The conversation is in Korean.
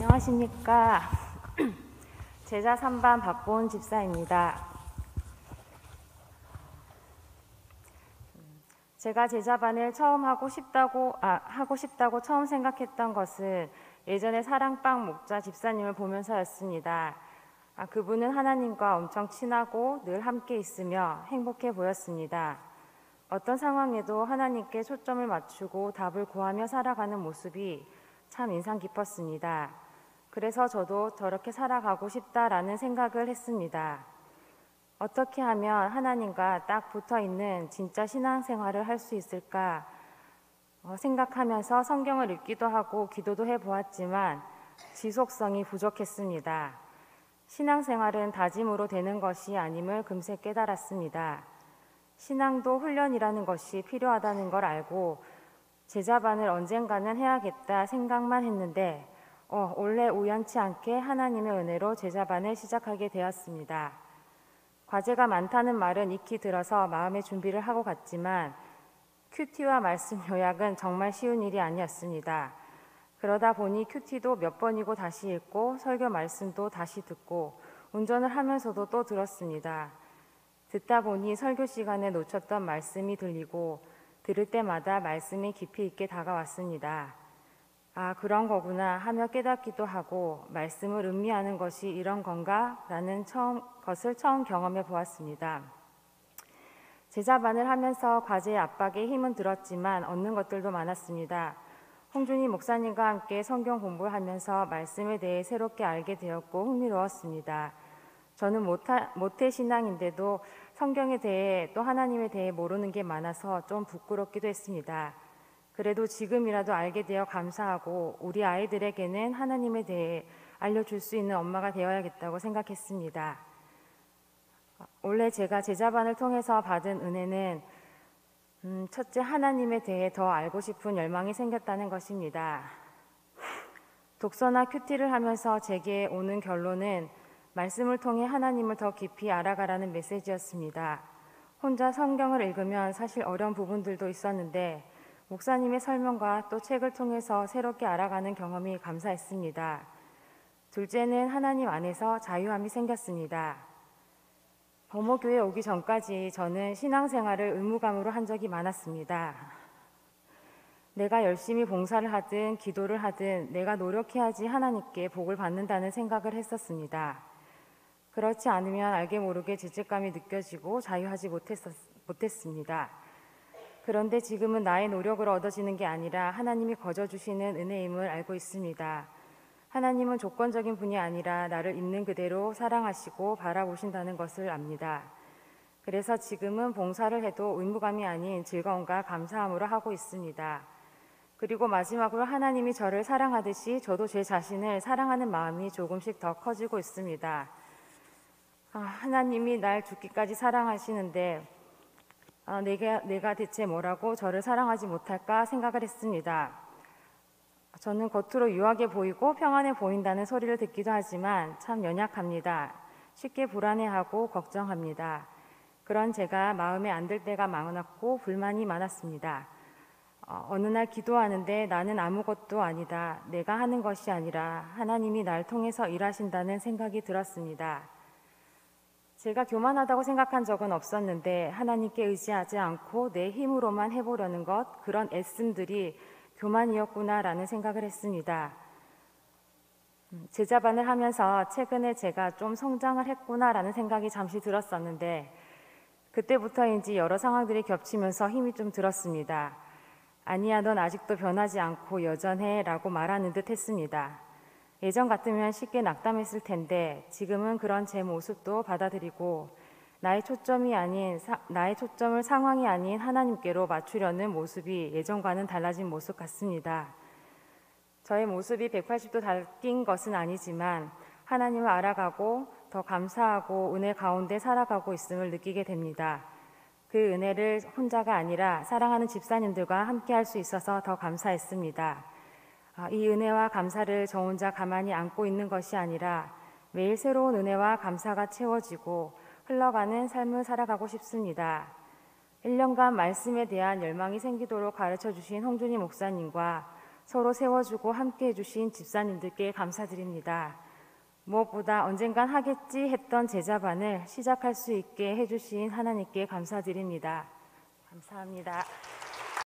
안녕하십니까. 제자 3반 박보은 집사입니다. 제가 제자반을 처음 하고 싶다고 처음 생각했던 것은 예전에 사랑방 목자 집사님을 보면서였습니다. 그분은 하나님과 엄청 친하고 늘 함께 있으며 행복해 보였습니다. 어떤 상황에도 하나님께 초점을 맞추고 답을 구하며 살아가는 모습이 참 인상 깊었습니다. 그래서 저도 저렇게 살아가고 싶다라는 생각을 했습니다. 어떻게 하면 하나님과 딱 붙어있는 진짜 신앙생활을 할 수 있을까 생각하면서 성경을 읽기도 하고 기도도 해보았지만 지속성이 부족했습니다. 신앙생활은 다짐으로 되는 것이 아님을 금세 깨달았습니다. 신앙도 훈련이라는 것이 필요하다는 걸 알고 제자반을 언젠가는 해야겠다 생각만 했는데 원래 우연치 않게 하나님의 은혜로 제자반을 시작하게 되었습니다. 과제가 많다는 말은 익히 들어서 마음의 준비를 하고 갔지만 큐티와 말씀 요약은 정말 쉬운 일이 아니었습니다. 그러다 보니 큐티도 몇 번이고 다시 읽고 설교 말씀도 다시 듣고 운전을 하면서도 또 들었습니다. 듣다 보니 설교 시간에 놓쳤던 말씀이 들리고 들을 때마다 말씀이 깊이 있게 다가왔습니다. 그런 거구나 하며 깨닫기도 하고 말씀을 음미하는 것이 이런 건가? 라는 것을 처음 경험해 보았습니다. 제자반을 하면서 과제의 압박에 힘은 들었지만 얻는 것들도 많았습니다. 홍준희 목사님과 함께 성경 공부를 하면서 말씀에 대해 새롭게 알게 되었고 흥미로웠습니다. 저는 모태신앙인데도 성경에 대해 또 하나님에 대해 모르는 게 많아서 좀 부끄럽기도 했습니다. 그래도 지금이라도 알게 되어 감사하고 우리 아이들에게는 하나님에 대해 알려줄 수 있는 엄마가 되어야겠다고 생각했습니다. 원래 제가 제자반을 통해서 받은 은혜는 첫째, 하나님에 대해 더 알고 싶은 열망이 생겼다는 것입니다. 독서나 큐티를 하면서 제게 오는 결론은 말씀을 통해 하나님을 더 깊이 알아가라는 메시지였습니다. 혼자 성경을 읽으면 사실 어려운 부분들도 있었는데 목사님의 설명과 또 책을 통해서 새롭게 알아가는 경험이 감사했습니다. 둘째는 하나님 안에서 자유함이 생겼습니다. 범호교회 오기 전까지 저는 신앙생활을 의무감으로 한 적이 많았습니다. 내가 열심히 봉사를 하든 기도를 하든 내가 노력해야지 하나님께 복을 받는다는 생각을 했었습니다. 그렇지 않으면 알게 모르게 죄책감이 느껴지고 자유하지 못했습니다. 그런데 지금은 나의 노력으로 얻어지는 게 아니라 하나님이 거저주시는 은혜임을 알고 있습니다. 하나님은 조건적인 분이 아니라 나를 있는 그대로 사랑하시고 바라보신다는 것을 압니다. 그래서 지금은 봉사를 해도 의무감이 아닌 즐거움과 감사함으로 하고 있습니다. 그리고 마지막으로 하나님이 저를 사랑하듯이 저도 제 자신을 사랑하는 마음이 조금씩 더 커지고 있습니다. 하나님이 날 죽기까지 사랑하시는데 내가 대체 뭐라고 저를 사랑하지 못할까 생각을 했습니다. 저는 겉으로 유하게 보이고 평안해 보인다는 소리를 듣기도 하지만 참 연약합니다. 쉽게 불안해하고 걱정합니다. 그런 제가 마음에 안 들 때가 많았고 불만이 많았습니다. 어느 날 기도하는데 나는 아무것도 아니다. 내가 하는 것이 아니라 하나님이 날 통해서 일하신다는 생각이 들었습니다. 제가 교만하다고 생각한 적은 없었는데 하나님께 의지하지 않고 내 힘으로만 해보려는 그런 애씀들이 교만이었구나라는 생각을 했습니다. 제자반을 하면서 최근에 제가 좀 성장을 했구나라는 생각이 잠시 들었었는데 그때부터인지 여러 상황들이 겹치면서 힘이 좀 들었습니다. 아니야, 넌 아직도 변하지 않고 여전해 라고 말하는 듯 했습니다. 예전 같으면 쉽게 낙담했을 텐데 지금은 그런 제 모습도 받아들이고 나의 초점을 상황이 아닌 하나님께로 맞추려는 모습이 예전과는 달라진 모습 같습니다. 저의 모습이 180도 바뀐 것은 아니지만 하나님을 알아가고 더 감사하고 은혜 가운데 살아가고 있음을 느끼게 됩니다. 그 은혜를 혼자가 아니라 사랑하는 집사님들과 함께 할 수 있어서 더 감사했습니다. 이 은혜와 감사를 저 혼자 가만히 안고 있는 것이 아니라 매일 새로운 은혜와 감사가 채워지고 흘러가는 삶을 살아가고 싶습니다. 1년간 말씀에 대한 열망이 생기도록 가르쳐 주신 홍준희 목사님과 서로 세워주고 함께 해주신 집사님들께 감사드립니다. 무엇보다 언젠간 하겠지 했던 제자반을 시작할 수 있게 해주신 하나님께 감사드립니다. 감사합니다.